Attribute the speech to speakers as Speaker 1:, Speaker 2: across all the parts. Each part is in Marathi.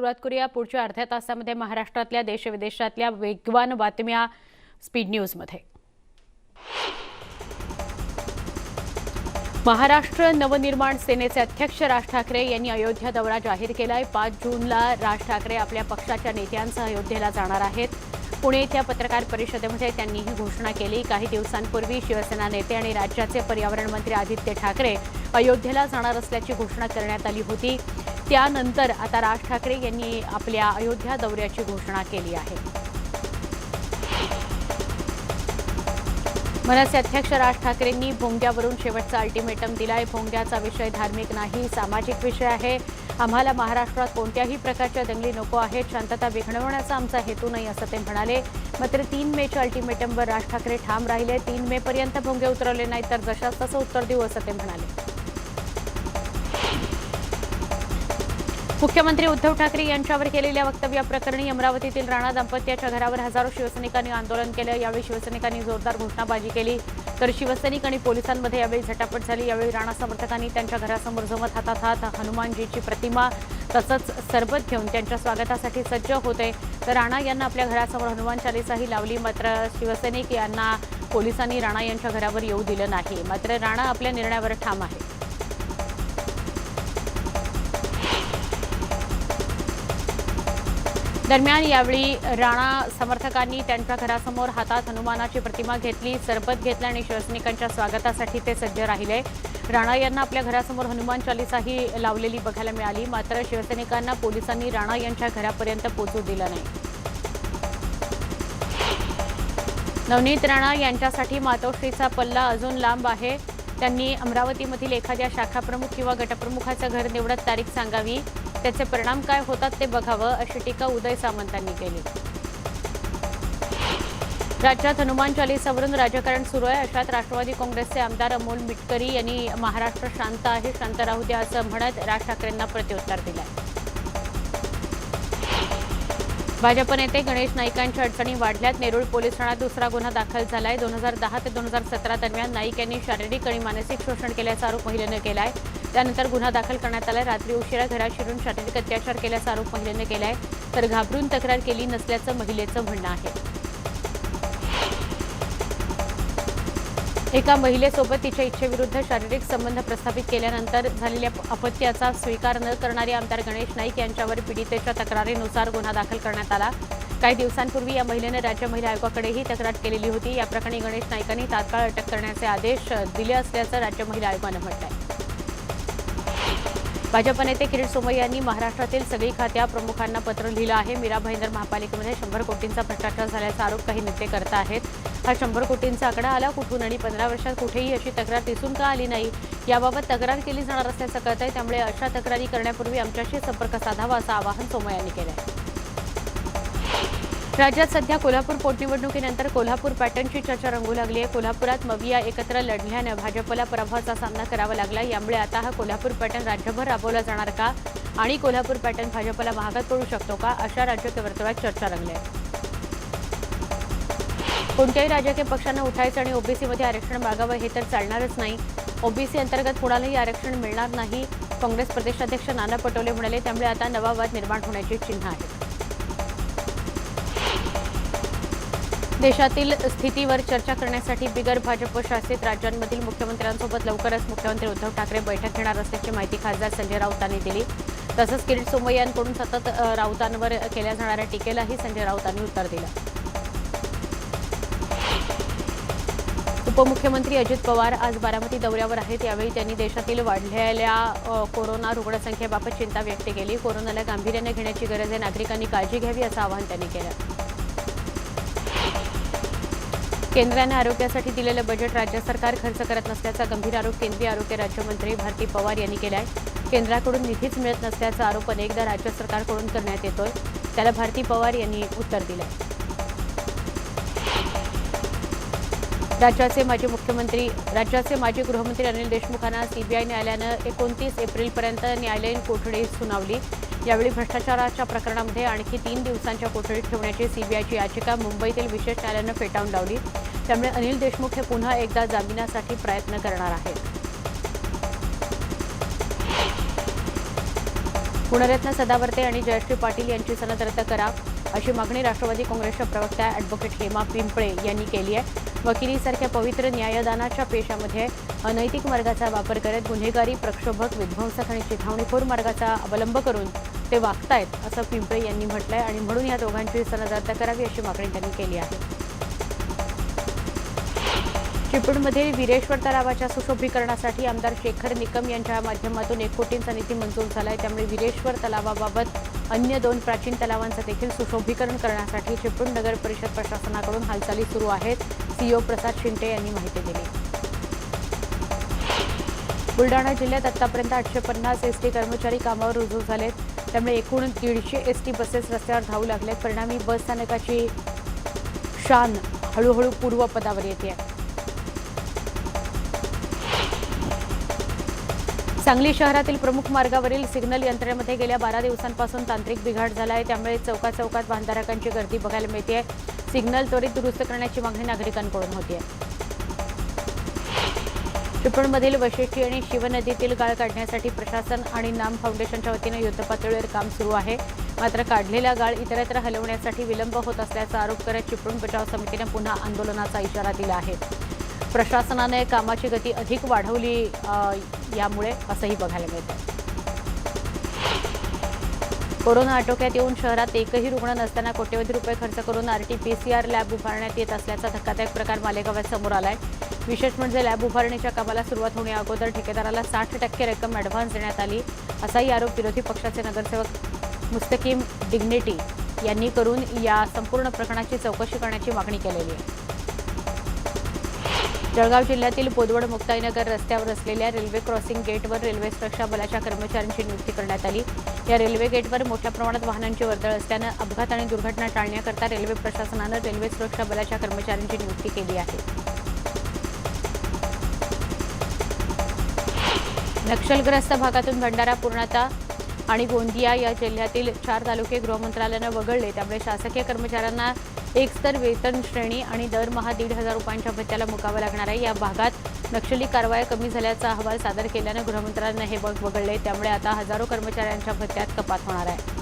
Speaker 1: सुरुवात करूया पुढच्या अर्ध्या तासामध्ये महाराष्ट्रातल्या देश-विदेशातल्या वेगवान बातम्या स्पीड न्यूजमध्ये। महाराष्ट्र नवनिर्माण सेनेचे अध्यक्ष राज ठाकरे यांनी अयोध्या दौरा जाहीर केलाय। 5 जूनला राज ठाकरे आपल्या पक्षाच्या नेत्यांसह अयोध्येला जाणार आहेत। पुणे येथील पत्रकार परिषदेमध्ये त्यांनी ही घोषणा केली। काही दिवसांपूर्वी शिवसेना नेते आणि राज्याचे पर्यावरण मंत्री आदित्य ठाकरे अयोध्येला जाणार असल्याची घोषणा करण्यात आली होती। त्यानंतर आता राज ठाकरे यांनी आपल्या अयोध्या दौऱ्याची घोषणा केली आहे। मनसे अध्यक्ष राज ठाकरेंनी भोंग्यावरून शेवटचा अल्टिमेटम दिलाय। भोंग्याचा विषय धार्मिक नाही, सामाजिक विषय आहे। आम्हाला महाराष्ट्रात कोणत्याही प्रकारच्या दंगली नको आहेत। शांतता बिघडवण्याचा आमचा हेतू नाही असं ते म्हणाले। मात्र 3 मेच्या अल्टिमेटमवर राज ठाकरे ठाम राहिले। 3 मे पर्यंत भोंगे उतरवले नाही तर जशास तसं उत्तर देऊ असं ते म्हणाले। मुख्यमंत्री उद्धव ठाकरे यांच्यावर केलेल्या वक्तव्याप्रकरणी अमरावतीतील राणा दाम्पत्याच्या घरावर हजारो शिवसैनिकांनी आंदोलन केलं। यावेळी शिवसैनिकांनी जोरदार घोषणाबाजी केली तर शिवसैनिक आणि पोलिसांमध्ये यावेळी झटापट झाली। यावेळी राणा समर्थकांनी त्यांच्या घरासमोर जमत हातात हात हनुमानजीची प्रतिमा तसंच सरबत घेऊन त्यांच्या स्वागतासाठी सज्ज होते। तर राणा यांना आपल्या घरासमोर हनुमान चालीसाही लावली। मात्र शिवसैनिक यांना पोलिसांनी राणा यांच्या घरावर येऊ दिलं नाही। मात्र राणा आपल्या निर्णयावर ठाम आहे। दरम्यान यावेळी राणा समर्थकांनी त्यांच्या घरासमोर हातात हनुमानाची प्रतिमा घेतली, सरबत घेतला आणि शिवसैनिकांच्या स्वागतासाठी ते सज्ज राहिले। राणा यांना आपल्या घरासमोर हनुमान चालीसाही लावलेली बघायला मिळाली। मात्र शिवसैनिकांना पोलिसांनी राणा यांच्या घरापर्यंत पोहोचू दिलं नाही। नवनीत राणा यांच्यासाठी मातोश्रीचा पल्ला अजून लांब आहे। त्यांनी अमरावतीमधील एखाद्या शाखाप्रमुख किंवा गटप्रमुखाचं घर निवडत तारीख सांगावी, त्याचे परिणाम काय होतात ते बघावं अशी टीका उदय सामंतांनी केली। राज्यात हनुमान चालीसावरून राजकारण सुरू आहे। अशात राष्ट्रवादी काँग्रेसचे आमदार अमोल मिटकरी यांनी महाराष्ट्र शांत आहे, शांत राहू द्या असं म्हणत राज ठाकरेंना प्रत्युत्तर दिलंय। भाजप नेते गणेश नाईकांच्या अडचणी वाढल्यात। नेरूळ पोलीस ठाण्यात दुसरा गुन्हा दाखल झालाय। 2010 ते 2017 दरम्यान नाईक यांनी शारीरिक आणि मानसिक शोषण केल्याचा आरोप महिलेने केलाय। त्यानंतर गुन्हा दाखल करण्यात आलाय। रात्री उशिरा घरात शिरून शारीरिक अत्याचार केल्याचा आरोप महिलेने केलाय तर घाबरून तक्रार केली नसल्याचं महिलेचं म्हणणं आहे। एका महिलेसोबत तिच्या इच्छेविरुद्ध शारीरिक संबंध प्रस्थापित केल्यानंतर झालेल्या अपत्याचा स्वीकार न करणारे आमदार गणेश नाईक यांच्यावर पीडितेच्या तक्रारीनुसार गुन्हा दाखल करण्यात आला। काही दिवसांपूर्वी या महिलेने राज्य महिला आयोगाकडेही तक्रार केलेली होती। या प्रकरणी गणेश नाईकांनी तात्काळ अटक करण्याचे आदेश दिले असल्याचं राज्य महिला आयोगानं म्हटलंय। भाजप नेते किरीट सोमय्या यांनी महाराष्ट्रातील सगळी खात्या प्रमुखांना पत्र लिहिलं आहे। मीरा भाईंदर महापालिकेमध्ये 100 कोटींचा भ्रष्टाचार झाल्याचा आरोप काही नेते करत आहेत। हा 100 कोटींचा आकडा आला कुठून आणि 15 वर्षात कुठेही अशी तक्रार दिसून का आली नाही, याबाबत तक्रार केली जाणार असल्याचं कळतंय। त्यामुळे अशा तक्रारी करण्यापूर्वी आमच्याशी संपर्क साधावा असं आवाहन सोमय्या यांनी केलंय। राज्यात सध्या कोल्हापूर पोटनिवडणुकीनंतर कोल्हापूर पॅटर्नची चर्चा रंगू लागली आहे। कोल्हापुरात मविया एकत्र लढल्यानं भाजपला पराभवाचा सामना करावा लागला। यामुळे आता हा कोल्हापूर पॅटर्न राज्यभर राबवला जाणार का आणि कोल्हापूर पॅटर्न भाजपला महागात पडू शकतो का अशा राजकीय वर्तुळात चर्चा रंगली आहे। कोणत्याही राजकीय पक्षानं उठायचं आणि ओबीसीमध्ये आरक्षण मागावं हे तर चालणारच नाही। ओबीसी अंतर्गत कुणालाही आरक्षण मिळणार नाही, काँग्रेस प्रदेशाध्यक्ष नाना पटोले म्हणाले। त्यामुळे आता नवा वाद निर्माण होण्याची चिन्ह आहेत। देशातील स्थितीवर चर्चा करण्यासाठी बिगर भाजप शासित राज्यांमधील मुख्यमंत्र्यांसोबत लवकरच मुख्यमंत्री उद्धव ठाकरे बैठक घेणार असल्याची माहिती खासदार संजय राऊत यांनी दिली। तसंच किरीट सोमय्या यांकडून सतत राऊतांवर केल्या जाणाऱ्या टीकेलाही संजय राऊत यांनी उत्तर दिलं। उपमुख्यमंत्री अजित पवार आज बारामती दौऱ्यावर आहेत। यावेळी त्यांनी देशातील वाढलेल्या कोरोना रुग्णसंख्येबाबत चिंता व्यक्त केली। कोरोनाला गांभीर्याने घेण्याची गरज आहे, नागरिकांनी काळजी घ्यावी असं आवाहन त्यांनी केलं। केंद्राने आरोग्यासाठी दिलेलं बजेट राज्य सरकार खर्च करत नसल्याचा गंभीर आरोप केंद्रीय आरोग्य राज्यमंत्री भारती पवार यांनी केला आहे। केंद्राकडून निधीच मिळत नसल्याचा आरोप अनेकदा राज्य सरकारकडून करण्यात येतोय, त्याला भारती पवार यांनी उत्तर दिलं। राज्याचे माजी गृहमंत्री अनिल देशमुखांना सीबीआय न्यायालयानं 29 एप्रिलपर्यंत न्यायालयीन कोठडी सुनावली। यावेळी भ्रष्टाचाराच्या प्रकरणामध्ये आणखी 3 दिवसांच्या कोठडीत ठेवण्याची सीबीआयची याचिका मुंबईतील विशेष न्यायालयानं फेटाळून लावली। त्यामुळे अनिल देशमुख हे पुन्हा एकदा जामिनासाठी प्रयत्न करणार आहेत। गुणरत्न सदावर्ते आणि जयश्री पाटील यांची सनद रद्द करा अशी मागणी राष्ट्रवादी काँग्रेसच्या प्रवक्त्या ॲडव्होकेट हेमा पिंपळे यांनी केली आहे. वकिलीसारख्या पवित्र न्यायदानाच्या पेशामध्ये अनैतिक मार्गाचा वापर करत गुन्हेगारी, प्रक्षोभक, विध्वंसक आणि चिथावणीखोर मार्गाचा अवलंब करून ते वागतायत असं पिंपळे यांनी म्हटलंय आणि म्हणून या दोघांची सनद रद्द करावी अशी मागणी त्यांनी केली आहे. चिपळूणमधील वीरेश्वर तलावाच्या सुशोभीकरणासाठी आमदार शेखर निकम यांच्या माध्यमातून 1 कोटींचा निधी मंजूर झाला आहे. त्यामुळे वीरेश्वर तलावाबाबत अन्य 2 प्राचीन तलावांचं देखील सुशोभीकरण करण्यासाठी चिपळूण नगर परिषद प्रशासनाकडून हालचाली सुरू आहेत. सीओ प्रसाद शिंटे यांनी माहिती दिली. बुलढाणा जिल्ह्यात आतापर्यंत 850 एसटी कर्मचारी कामावर रुजू झालेत. त्यामुळे एकूण 150 एसटी बसेस रस्त्यावर धावू लागलेत. परिणामी बस स्थानकाची शान हळूहळू पूर्वपदावर येते. सांगली शहरातील प्रमुख मार्गावरील सिग्नल यंत्रणेमध्ये गेल्या 12 दिवसांपासून तांत्रिक बिघाड झाला आहे. त्यामुळे चौकात वाहनधारकांची गर्दी बघायला मिळते. सिग्नल त्वरित दुरुस्त करण्याची मागणी नागरिकांकडून होती. चिपळूणमधील वशिष्ठी आणि शिवनदीतील गाळ काढण्यासाठी प्रशासन आणि नाम फाउंडेशनच्या वतीनं युद्धपातळीवर काम सुरू आहे. मात्र काढलेला गाळ इतरत्र हलवण्यासाठी विलंब होत असल्याचा आरोप करत चिपळूण बचाव समितीने पुन्हा आंदोलनाचा इशारा दिला आहे. प्रशासनाने कामाची गती अधिक वाढवली यामुळे असंही बघायला मिळतं. कोरोना आटोक्यात येऊन शहरात एकही रुग्ण नसताना कोट्यवधी रुपये खर्च करून RT-PCR लॅब उभारण्यात येत असल्याचा धक्कादायक प्रकार मालेगावात समोर आलाय. विशेष म्हणजे लॅब उभारणीच्या कामाला सुरुवात होण्याअगोदर ठेकेदाराला 60% रक्कम ॲडव्हान्स देण्यात आली असाही आरोप विरोधी पक्षाचे नगरसेवक मुस्तकीम डिग्निटी यांनी करून या संपूर्ण प्रकरणाची चौकशी करण्याची मागणी केलेली आहे. जळगाव जिल्ह्यातील बोदवड मुक्ताईनगर रस्त्यावर असलेल्या रेल्वे क्रॉसिंग गेटवर रेल्वे सुरक्षा बलाच्या कर्मचाऱ्यांची नियुक्ती करण्यात आली. या रेल्वे गेटवर मोठ्या प्रमाणात वाहनांची वर्दळ असल्यानं अपघात आणि दुर्घटना टाळण्याकरता रेल्वे प्रशासनानं रेल्वे सुरक्षा बलाच्या कर्मचाऱ्यांची नियुक्ती केली आहे. नक्षलग्रस्त भागातून भंडारा, पूर्णा आणि गोंदिया या जिल्ह्यातील 4 तालुके गृहमंत्रालयानं वगळले. त्यामुळे शासकीय कर्मचाऱ्यांना एकस्तर वेतन श्रेणी आणि दरमहा 1,500 रुपयांच्या भत्त्याला मुकावं लागणार आहे. या भागात नक्षली कारवाया कमी झाल्याचा अहवाल सादर केल्यानं गृहमंत्रालयानं हे वगळले. त्यामुळे आता हजारो कर्मचाऱ्यांच्या भत्त्यात कपात होणार आहे.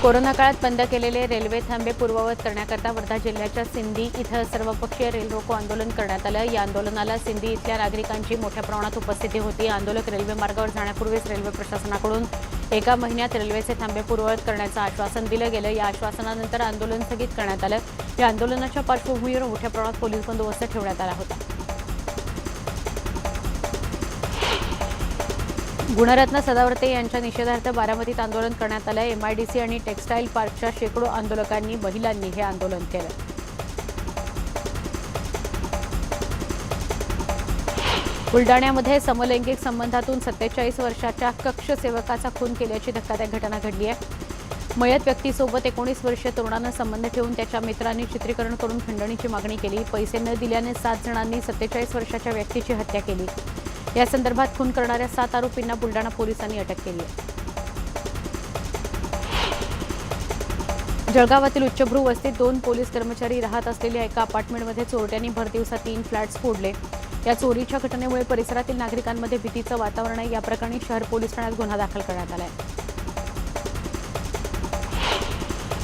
Speaker 1: कोरोना काळात बंद केलेले रेल्वे थांबे पूर्ववत करण्याकरता वर्धा जिल्ह्याच्या सिंधी इथं सर्वपक्षीय रेल रोको आंदोलन करण्यात आलं. या आंदोलनाला सिंधी इथल्या नागरिकांची मोठ्या प्रमाणात उपस्थिती होती. आंदोलक रेल्वे मार्गावर जाण्यापूर्वीच रेल्वे प्रशासनाकडून 1 महिन्यात रेल्वेचे थांबे पूर्ववत करण्याचं आश्वासन दिलं गेलं. या आश्वासनानंतर आंदोलन स्थगित करण्यात आलं. या आंदोलनाच्या पार्श्वभूमीवर मोठ्या प्रमाणात पोलीस बंदोबस्त ठेवण्यात आला होता. गुणरत्न सदावर्ते यांच्या निषेधार्थ बारामतीत आंदोलन करण्यात आलं. MIDC आणि टेक्स्टाईल पार्कच्या शेकडो आंदोलकांनी, महिलांनी हे आंदोलन केलं. बुलढाण्यामध्ये समलैंगिक संबंधातून 47 वर्षाच्या कक्ष सेवकाचा खून केल्याची धक्कादायक घटना घडली आहे. मयत व्यक्तीसोबत 19 वर्षीय तरुणानं संबंध ठेवून त्याच्या मित्रांनी चित्रीकरण करून खंडणीची मागणी केली. पैसे न दिल्याने 7 जणांनी 47 वर्षाच्या व्यक्तीची हत्या केली. या संदर्भात खून करणाऱ्या 7 आरोपींना बुलढाणा पोलिसांनी अटक केली आहे. जळगावातील उच्चभ्रू वस्तीत 2 पोलीस कर्मचारी राहत असलेल्या एका अपार्टमेंटमध्ये चोरट्यांनी भरदिवसा 3 फ्लॅट्स फोडले. या चोरीच्या घटनेमुळे परिसरातील नागरिकांमध्ये भीतीचं वातावरण आहे. या प्रकरणी शहर पोलीस ठाण्यात गुन्हा दाखल करण्यात आला आहे.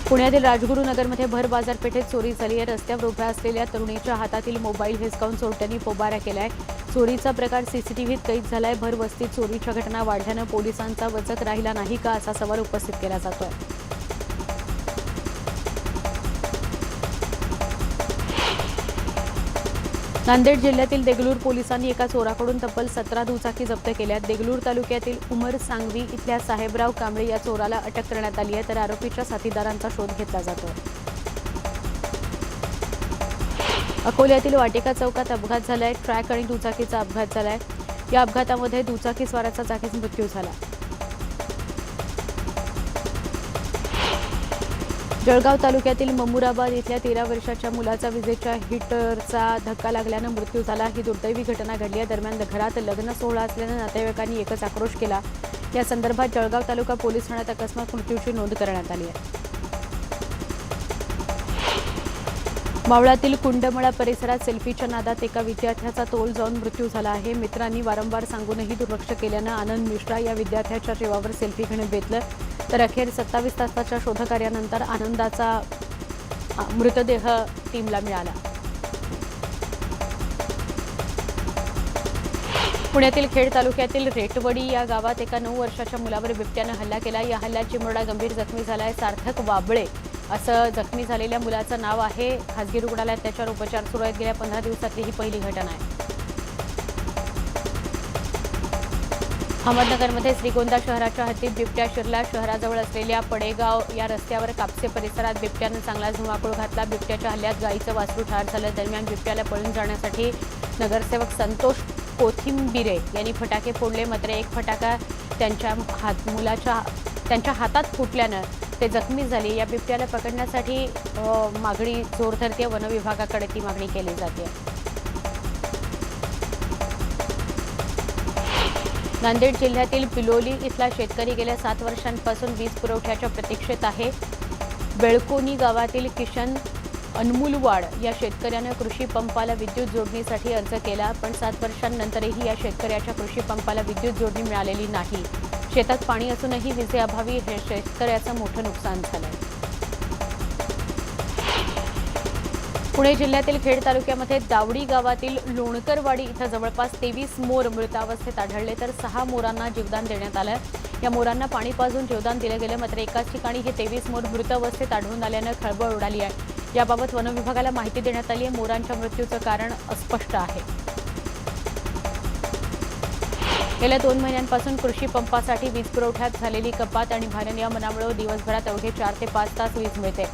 Speaker 1: पुण्यातील राजगुरुनगरमध्ये भर बाजारपेठेत चोरी झाली आहे. रस्त्यावर उभ्या असलेल्या तरुणीच्या हातातील मोबाईल हिसकावून चोरट्यांनी पोबारा केलाय. चोरीचा प्रकार CCTVत कैद झालाय. भर वस्तीत चोरीच्या घटना वाढल्यानं पोलिसांचा वचक राहिला नाही का असा सवाल उपस्थित केला जातोय. नांदेड जिल्ह्यातील देगलूर पोलिसांनी एका चोराकडून तब्बल 17 दुचाकी जप्त केल्या. देगलूर तालुक्यातील उमर सांगवी इथल्या साहेबराव कांबळे या चोराला अटक करण्यात आली आहे. तर आरोपीच्या साथीदारांचा शोध घेतला जातोय. अकोल्यातील वाटिका चौकात अपघात झालाय. ट्रॅक आणि दुचाकीचा अपघात झालाय. या अपघातामध्ये दुचाकी स्वाराचा जागीच मृत्यू झाला. जळगाव तालुक्यातील ममुराबाद इथल्या 13 वर्षाच्या मुलाचा विजेच्या हीटरचा धक्का लागल्यानं मृत्यू झाला. ही दुर्दैवी घटना घडली आहे. दरम्यान घरात लग्न सोहळा असल्यानं नातेवाईकांनी एकच आक्रोश केला. या संदर्भात जळगाव तालुका पोलीस ठाण्यात अकस्मात मृत्यूची नोंद करण्यात आली आहे. मावळातील कुंडमळा परिसरात सेल्फीच्या नादात एका विद्यार्थ्याचा तोल जाऊन मृत्यू झाला आहे. मित्रांनी वारंवार सांगूनही दुर्लक्ष केल्यानं आनंद मिश्रा या विद्यार्थ्याच्या जीवावर सेल्फी घेणं बेतलं. तर अखेर 27 तासाच्या शोधकार्यानंतर आनंदाचा मृतदेह टीमला मिळाला. पुण्यातील खेड तालुक्यातील रेटवडी या गावात एका 9 वर्षाच्या मुलावर बिबट्यानं हल्ला केला. या हल्ल्यात चिमुरडा गंभीर जखमी झालाय. सार्थक वाबळे असं जखमी झालेल्या मुलाचं नाव आहे. खासगी रुग्णालयात त्याच्यावर उपचार सुरू आहेत. गेल्या 15 दिवसातली ही पहिली घटना आहे. अहमदनगरमध्ये श्रीगोंदा शहराच्या हद्दीत बिबट्या शिरला. शहराजवळ असलेल्या पडेगाव या रस्त्यावर कापसे परिसरात बिबट्यानं चांगला धुमाकूळ घातला. बिबट्याच्या हल्ल्यात गायीचं वासरू ठार झालं. दरम्यान बिबट्याला पळून जाण्यासाठी नगरसेवक संतोष कोथिंबिरे यांनी फटाके फोडले. मात्र एक फटाका त्यांच्या हातात फुटल्यानं ते जखमी झाले. या बिबट्याला पकडण्यासाठी मागणी जोर धरते. वन विभागाकडे ती मागणी केली जाते. नांदेड जिल्ह्यातील पिलोली इथला शेतकरी गेल्या 7 वर्षांपासून वीज पुरवठ्याच्या प्रतीक्षेत आहे. बेळकोनी गावातील किशन अनमुलवाड या शेतकऱ्यानं कृषी पंपाला विद्युत जोडणीसाठी अर्ज केला, पण 7 वर्षांनंतरही या शेतकऱ्याच्या कृषी पंपाला विद्युत जोडणी मिळालेली नाही. शेतात पाणी असूनही विजेअभावी हे शेतकऱ्याचं मोठं नुकसान झालंय. पुणे जिल्ह्यातील खेड तालुक्यामध्ये दावडी गावातील लोणकरवाडी इथं जवळपास 23 मोर मृतावस्थेत आढळले, तर 6 मोरांना जीवदान देण्यात आलं. या मोरांना पाणी पाजून जीवदान दिलं गेलं. मात्र एकाच ठिकाणी हे 23 मोर मृत अवस्थेत आढळून आल्यानं खळबळ उडाली आहे. याबाबत वन विभागाला माहिती देण्यात आली आहे. मोरांच्या मृत्यूचं कारण अस्पष्ट आहे. गेल्या 2 महिन्यांपासून कृषी पंपासाठी वीज पुरवठ्यात झालेली कपात आणि भारनियमनामुळे दिवसभरात अवघे 4 ते 5 तास वीज मिळते.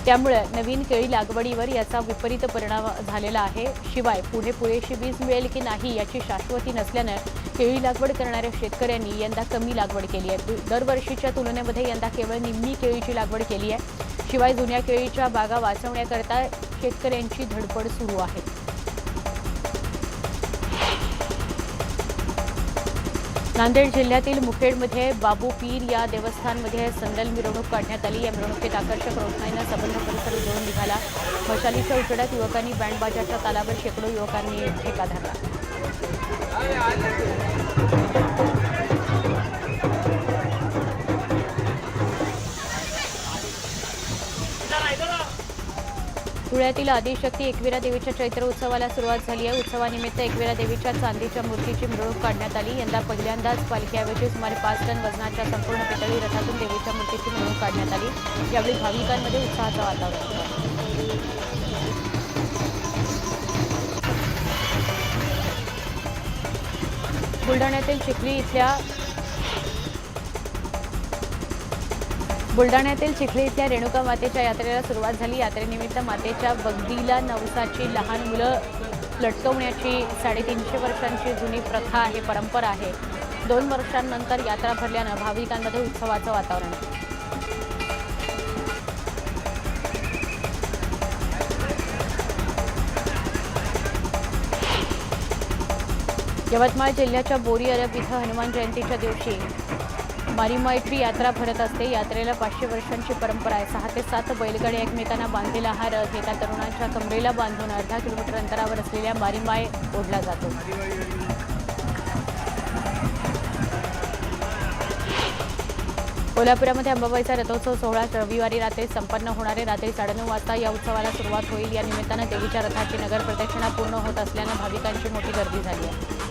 Speaker 1: त्यामुळे नवीन केळी लागवडीवर याचा विपरीत परिणाम झालेला आहे. शिवाय पुढे पुरेशी वीज मिळेल की नाही याची शाश्वती नसल्यानं केळी लागवड करणाऱ्या शेतकऱ्यांनी यंदा कमी लागवड केली आहे. दरवर्षीच्या तुलनेमध्ये यंदा केवळ निम्मी केळीची लागवड केली आहे. शिवाय जुन्या केळीच्या बागा वाचवण्याकरता शेतकऱ्यांची धडपड सुरू आहे. नांदेड जिल्ह्यातील मुखेडमध्ये बाबू पीर या देवस्थानमध्ये संदल मिरवणूक काढण्यात आली. या मिरवणुकीत आकर्षक रोषणाईनं सबंध परिसर उजळून निघाला. मशालीच्या उजेडात युवकांनी बँडबाजाच्या तालावर शेकडो युवकांनी ठेका धरला. धुळ्यातील आदिशक्ती एकविरा देवीच्या चैत्र उत्सवाला सुरुवात झाली आहे. उत्सवानिमित्त एकविरा देवीच्या चांदीच्या मूर्तीची मिरवणूक काढण्यात आली. यंदा पहिल्यांदाच पालखीऐवजी सुमारे 5 टन वजनाच्या संपूर्ण पितळी रथातून देवीच्या मूर्तीची मिरवणूक काढण्यात आली. यावेळी भाविकांमध्ये उत्साहाचं वातावरण होतं. बुलढाण्यातील चिखली इथल्या रेणुका मातेच्या यात्रेला सुरुवात झाली. यात्रेनिमित्त मातेच्या बगदीला नवसाची लहान मुलं लटकवण्याची 350 वर्षांची जुनी प्रथा आहे, परंपरा आहे. 2 वर्षांनंतर यात्रा भरल्यानं भाविकांमध्ये उत्सवाचं वातावरण आहे. यवतमाळ जिल्ह्याच्या बोरी अरब इथं हनुमान जयंतीच्या दिवशी मारीमायट्री यात्रा भरत असते. यात्रेला 500 वर्षांची परंपरा आहे. 6 ते 7 बैलगाड्या एकमेकांना बांधलेला हा रथ एका तरुणाच्या कमरेला बांधून अर्धा किलोमीटर अंतरावर असलेल्या मारीमाय ओढला जातो. कोल्हापुरामध्ये अंबाबाईचा रथोत्सव सोहळा रविवारी रात्री संपन्न होणार आहे. रात्री 9:30 वाजता या उत्सवाला सुरुवात होईल. या निमित्तानं देवीच्या रथाची नगर प्रदक्षिणा पूर्ण होत असल्यानं भाविकांची मोठी गर्दी झाली आहे.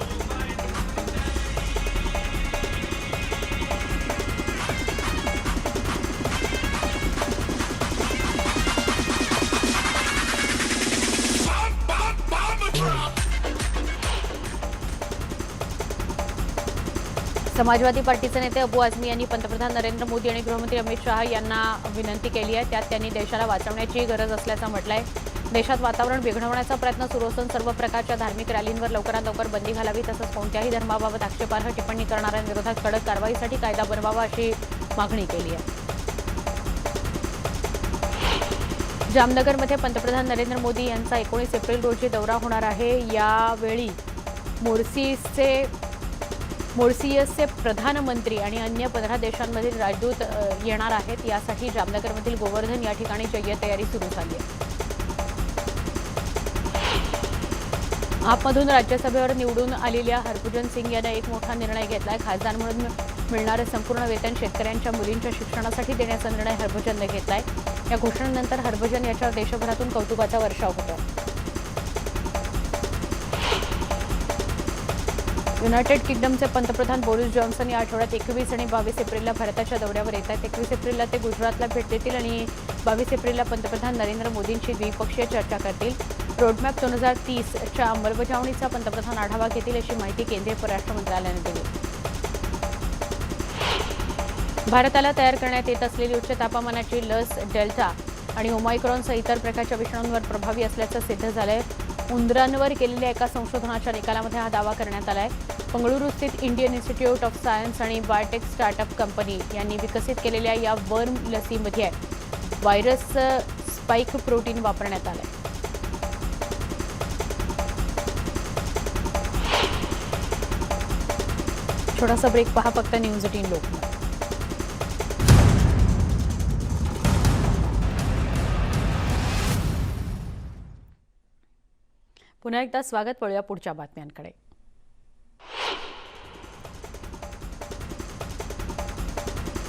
Speaker 1: समाजवादी पार्टीचे नेते अबू आझमी यांनी पंतप्रधान नरेंद्र मोदी आणि गृहमंत्री अमित शहा यांना विनंती केली आहे. त्यात त्यांनी देशाला वाचवण्याची गरज असल्याचं म्हटलं आहे. देशात वातावरण बिघडवण्याचा प्रयत्न सुरू असून सर्व प्रकारच्या धार्मिक रॅलींवर लवकरात लवकर बंदी घालावी, तसंच कोणत्याही धर्माबाबत आक्षेपार्ह टिप्पणी करणाऱ्यांविरोधात कडक कारवाईसाठी कायदा बनवावा अशी मागणी केली आहे. जामनगरमध्ये पंतप्रधान नरेंद्र मोदी यांचा 19 एप्रिल रोजी दौरा होणार आहे. यावेळी मॉरिशसचे प्रधानमंत्री आणि अन्य 15 देशांमधील राजदूत येणार आहेत. यासाठी जामनगरमधील गोवर्धन या ठिकाणी जय्यत तयारी सुरू झाली आहे. आपमधून राज्यसभेवर निवडून आलेल्या हरभजन सिंग यांनी एक मोठा निर्णय घेतलाय. खासदार म्हणून मिळणारे संपूर्ण वेतन शेतकऱ्यांच्या मुलींच्या शिक्षणासाठी देण्याचा निर्णय हरभजनने घेतलाय. या घोषणेनंतर हरभजन याच्यावर देशभरातून कौतुकाचा वर्षाव होतोय. युनायटेड किंगडमचे पंतप्रधान बोरिस जॉन्सन या आठवड्यात 21 आणि 22 एप्रिलला भारताच्या दौऱ्यावर येत आहेत. 21 एप्रिलला ते गुजरातला भेट देतील आणि 22 एप्रिलला पंतप्रधान नरेंद्र मोदींची द्विपक्षीय चर्चा करतील. रोडमॅप 2030च्या अंमलबजावणीचा पंतप्रधान आढावा घेतील अशी माहिती केंद्रीय परराष्ट्र मंत्रालयाने दिली. भारताला तयार करण्यात येत असलेली उच्च तापमानाची लस डेल्टा आणि ओमायक्रॉनसह इतर प्रकारच्या विषाणूंवर प्रभावी असल्याचं सिद्ध झालंय. उंदरांवर केलेल्या एका संशोधनाच्या निकालामध्ये हा दावा करण्यात आलाय. बंगळुरू स्थित इंडियन इन्स्टिट्यूट ऑफ सायन्स आणि बायोटेक स्टार्टअप कंपनी यांनी विकसित केलेल्या या वर्म लसीमध्ये व्हायरस स्पाइक प्रोटीन वापरण्यात आलंय. छोटासा ब्रेक पहा फक्त न्यूज 18 लोकमत. पुन्हा एकदा स्वागत. वळूया पुढच्या बातम्यांकडे.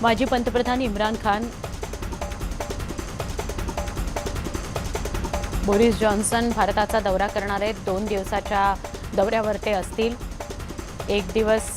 Speaker 1: माजी पंतप्रधान इम्रान खान बोरिस जॉन्सन भारताचा दौरा करणार आहेत. 2 दिवसाच्या दौऱ्यावर ते असतील. एक दिवस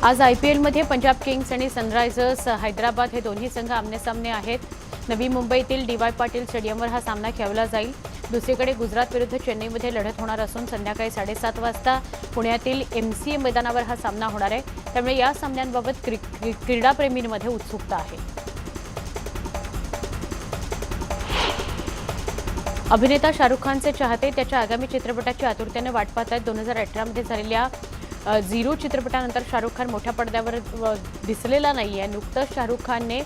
Speaker 1: आज IPLमध्ये पंजाब किंग्स आणि सनरायझर्स हैदराबाद हे दोन्ही संघ आमनेसामने आहेत. नवी मुंबईतील DY पाटील स्टेडियमवर हा सामना खेळवला जाईल. दुसरीकडे गुजरात विरुद्ध चेन्नईमध्ये लढत होणार असून संध्याकाळी 7:30 वाजता पुण्यातील MCA मैदानावर हा सामना होणार आहे. त्यामुळे या सामन्यांबाबत क्रीडाप्रेमींमध्ये उत्सुकता आहे. अभिनेता शाहरुख खानचे चाहते त्याच्या आगामी चित्रपटाची आतुरतेने वाट पाहत आहेत. 2018 मध्ये झालेल्या झिरो चित्रपटानंतर शाहरुख खान मोठ्या पडद्यावर दिसलेला नाहीये. नुकतंच शाहरुख खानने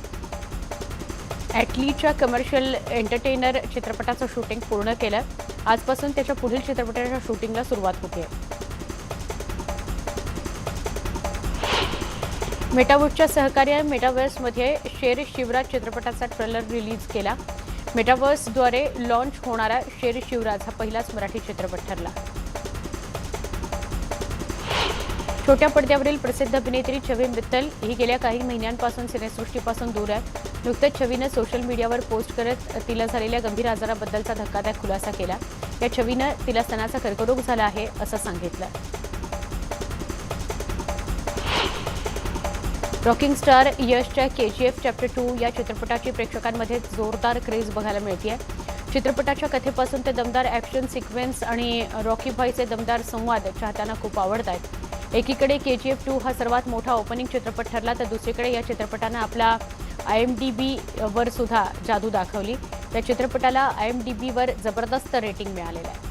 Speaker 1: ॲटलीच्या कमर्शियल एंटरटेनर चित्रपटाचं शूटिंग पूर्ण केलं. आजपासून त्याच्या पुढील चित्रपटाच्या शूटिंगला सुरुवात होते. मेटावर्सच्या सहकार्याने मेटावर्समध्ये शेर शिवराज चित्रपटाचा ट्रेलर रिलीज केला. मेटावर्सद्वारे लॉन्च होणारा शेर शिवराज हा पहिलाच मराठी चित्रपट ठरला. छोट्या पडद्यावरील प्रसिद्ध अभिनेत्री छवी मित्तल ही गेल्या काही महिन्यांपासून सिनेसृष्टीपासून दूर आहे. नुकतेच छवीनं सोशल मीडियावर पोस्ट करत तिला झालेल्या गंभीर आजाराबद्दलचा धक्कादायक खुलासा केला. या छवीनं तिला स्तनाचा कर्करोग झाला आहे असं सांगितलं. रॉकिंग स्टार यशच्या KGF चॅप्टर 2 या चित्रपटाची प्रेक्षकांमध्ये जोरदार क्रेज बघायला मिळतेय. चित्रपटाच्या कथेपासून ते दमदार ॲक्शन सिक्वेन्स आणि रॉकी भाईचे दमदार संवाद चाहत्यांना खूप आवडत आहेत. एकीकडे KGF 2 हा सर्वात मोठा ओपनिंग चित्रपट ठरला तर दुसरीकडे या चित्रपटानं आपला IMDb वर सुद्धा जादू दाखवली. या चित्रपटाला IMDb वर जबरदस्त रेटिंग मिळालेलं आहे.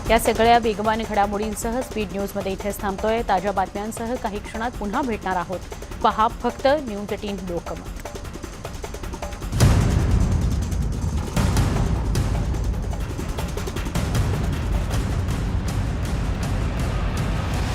Speaker 1: या सगळ्या वेगवान घडामोडींसह स्पीड न्यूजमध्ये इथेच थांबतोय. ताज्या बातम्यांसह काही क्षणात पुन्हा भेटणार आहोत. पहा फक्त न्यूज 18 लोकमत.